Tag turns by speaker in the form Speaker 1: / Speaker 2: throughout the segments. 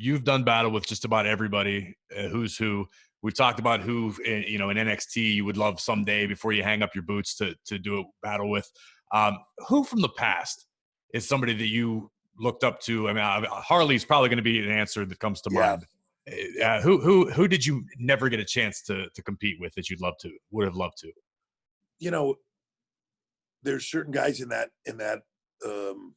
Speaker 1: you've done battle with just about everybody, who's who. We've talked about who, in NXT you would love someday before you hang up your boots to do a battle with. Who from the past is somebody that you looked up to? I mean, Harley's probably going to be an answer that comes to
Speaker 2: Yeah.
Speaker 1: mind. Who did you never get a chance to compete with that would have loved to?
Speaker 2: You know, there's certain guys in that um,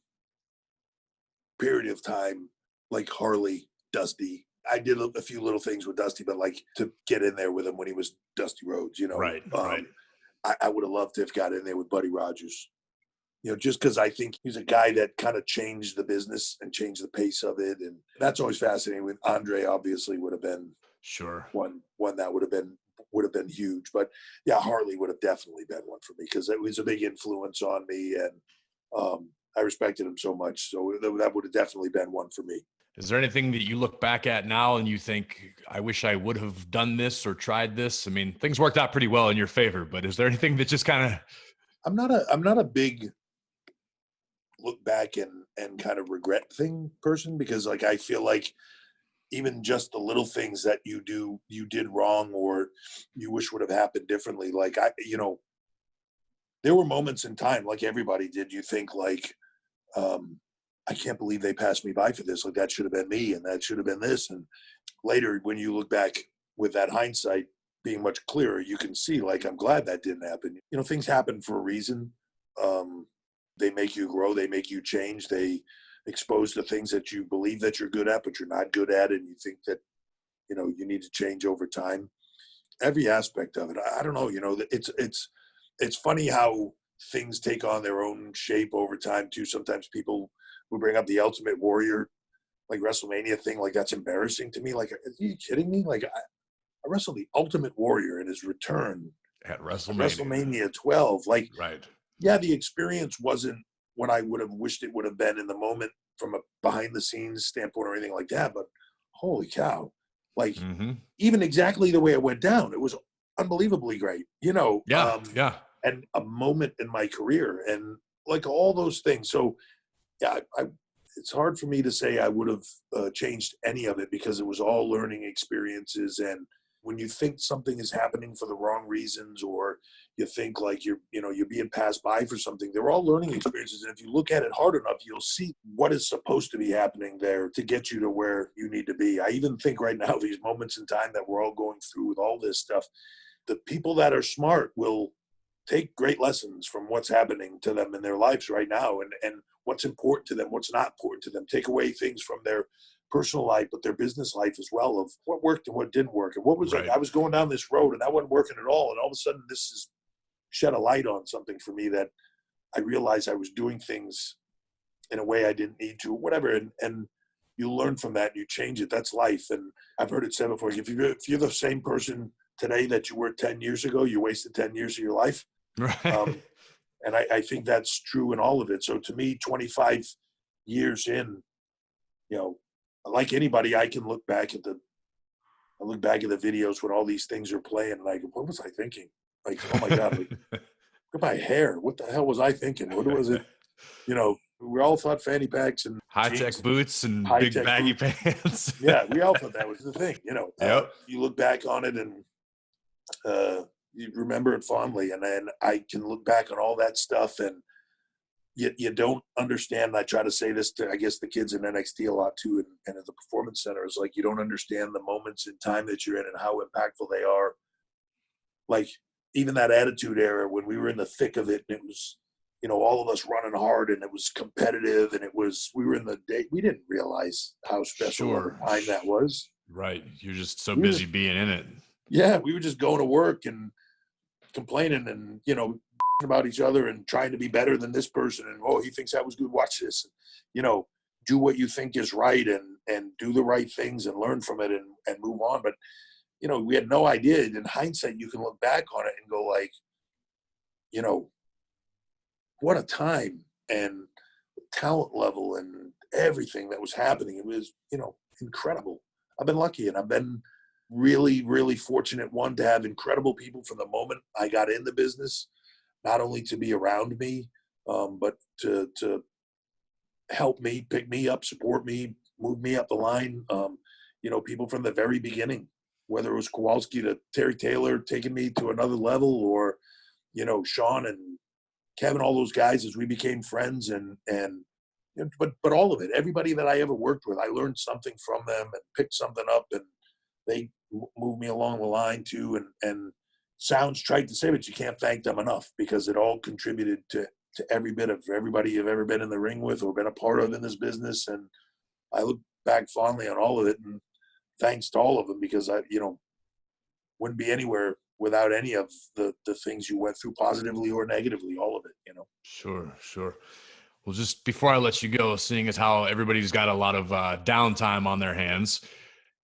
Speaker 2: period of time, like Harley, Dusty. I did a few little things with Dusty, but like to get in there with him when he was Dusty Rhodes,
Speaker 1: Right, right.
Speaker 2: I would have loved to have got in there with Buddy Rogers. Just because I think he's a guy that kind of changed the business and changed the pace of it, and that's always fascinating. With Andre, obviously, would have been
Speaker 1: Sure.
Speaker 2: one that would have been huge. But yeah, Harley would have definitely been one for me because it was a big influence on me, and I respected him so much. So that would have definitely been one for me.
Speaker 1: Is there anything that you look back at now and you think, I wish I would have done this or tried this? I mean, things worked out pretty well in your favor, but is there anything that just kind of
Speaker 2: I'm not a big look back and kind of regret thing person, because like I feel like even just the little things that you did wrong or you wish would have happened differently, like there were moments in time, like everybody did, you think like, um I can't believe they passed me by for this, like that should have been me and that should have been this. And later when you look back with that hindsight being much clearer, you can see like I'm glad that didn't happen. Things happen for a reason. um they make you grow, they make you change, they expose the things that you believe that you're good at but you're not good at, and you think that you need to change over time. Every aspect of it, I don't know, it's funny how things take on their own shape over time too. Sometimes people will bring up the Ultimate Warrior, like WrestleMania thing, like that's embarrassing to me. Like, are you kidding me? Like, I wrestled the Ultimate Warrior in his return
Speaker 1: at
Speaker 2: at
Speaker 1: WrestleMania?
Speaker 2: WrestleMania 12. Like,
Speaker 1: Right.
Speaker 2: yeah, the experience wasn't what I would have wished it would have been in the moment from a behind the scenes standpoint or anything like that. But holy cow, like
Speaker 1: Hmm.
Speaker 2: even exactly the way it went down, it was unbelievably great,
Speaker 1: Yeah. Yeah.
Speaker 2: and a moment in my career and like all those things. So yeah, it's hard for me to say I would have changed any of it because it was all learning experiences. And when you think something is happening for the wrong reasons, or you think like you're being passed by for something, they're all learning experiences. And if you look at it hard enough, you'll see what is supposed to be happening there to get you to where you need to be. I even think right now, these moments in time that we're all going through with all this stuff, the people that are smart will take great lessons from what's happening to them in their lives right now, and what's important to them, what's not important to them. Take away things from their personal life, but their business life as well, of what worked and what didn't work. And what was like,
Speaker 1: Right.
Speaker 2: I was going down this road and I wasn't working at all. And all of a sudden, this has shed a light on something for me that I realized I was doing things in a way I didn't need to, whatever. And you learn from that and you change it. That's life. And I've heard it said before, if you're the same person today that you were 10 years ago, you wasted 10 years of your life.
Speaker 1: Right.
Speaker 2: Um, and I think that's true in all of it. So to me, 25 years in, you know, like anybody, I look back at the videos when all these things are playing, and I go, what was I thinking? Like, oh my God, like, look at my hair. What the hell was I thinking? What was it? We all thought fanny packs and
Speaker 1: High
Speaker 2: jeans
Speaker 1: tech
Speaker 2: and
Speaker 1: boots and
Speaker 2: high
Speaker 1: big
Speaker 2: tech
Speaker 1: baggy
Speaker 2: boots.
Speaker 1: pants.
Speaker 2: Yeah, we all thought that was the thing.
Speaker 1: Yep.
Speaker 2: You look back on it and you remember it fondly, and then I can look back on all that stuff, and you don't understand. I try to say this to, I guess, the kids in NXT a lot too, and at the Performance Center, is like you don't understand the moments in time that you're in and how impactful they are. Like even that Attitude Era when we were in the thick of it, and it was, all of us running hard, and it was competitive, and we were in the day. We didn't realize how special of
Speaker 1: Sure.
Speaker 2: a time that was.
Speaker 1: Right. You're just so
Speaker 2: We were
Speaker 1: busy
Speaker 2: just,
Speaker 1: being in it.
Speaker 2: yeah, we were just going to work and complaining and about each other and trying to be better than this person, and he thinks that was good, watch this, and do what you think is right, and do the right things and learn from it, and move on. But we had no idea. In hindsight, you can look back on it and go like, you know what a time, and talent level and everything that was happening. It was incredible. I've been lucky, and I've been really, really fortunate, one, to have incredible people from the moment I got in the business, not only to be around me, but to help me, pick me up, support me, move me up the line. people from the very beginning, whether it was Kowalski to Terry Taylor taking me to another level, or, Sean and Kevin, all those guys as we became friends, but all of it, everybody that I ever worked with, I learned something from them and picked something up, and they moved me along the line too. And sounds trite to say, but you can't thank them enough, because it all contributed to every bit of everybody you've ever been in the ring with or been a part of in this business. And I look back fondly on all of it, and thanks to all of them, because I, wouldn't be anywhere without any of the things you went through, positively or negatively, all of it.
Speaker 1: Sure. Well, just before I let you go, seeing as how everybody's got a lot of downtime on their hands,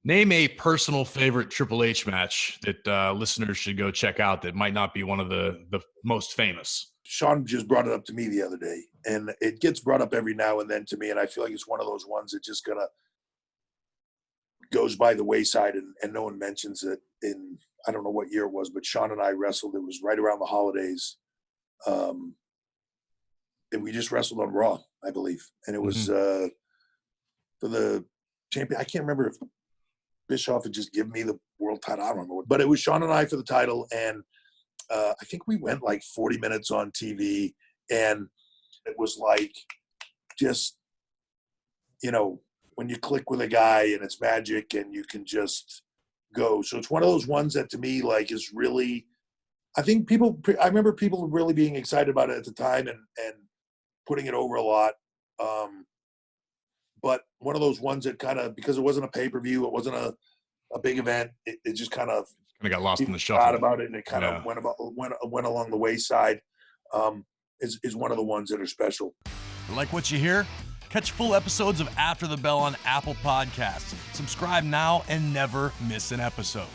Speaker 1: name a personal favorite Triple H match that listeners should go check out that might not be one of the most famous.
Speaker 2: Sean just brought it up to me the other day, and it gets brought up every now and then to me, and I feel like it's one of those ones that just goes by the wayside, and no one mentions it. In, I don't know what year it was, but Sean and I wrestled. It was right around the holidays. And we just wrestled on Raw, I believe. And it was for the champion. I can't remember if Bischoff had just given me the world title. I don't remember. But it was Sean and I for the title. And I think we went like 40 minutes on TV. And it was like just, when you click with a guy and it's magic and you can just go. So it's one of those ones that to me, like, is really, I remember people really being excited about it at the time and putting it over a lot. But one of those ones that kind of, because it wasn't a pay-per-view, it wasn't a big event, it just kind of
Speaker 1: got lost in the shuffle.
Speaker 2: Thought about it, and it kind of went along the wayside. Is one of the ones that are special.
Speaker 3: Like what you hear? Catch full episodes of After the Bell on Apple Podcasts. Subscribe now and never miss an episode.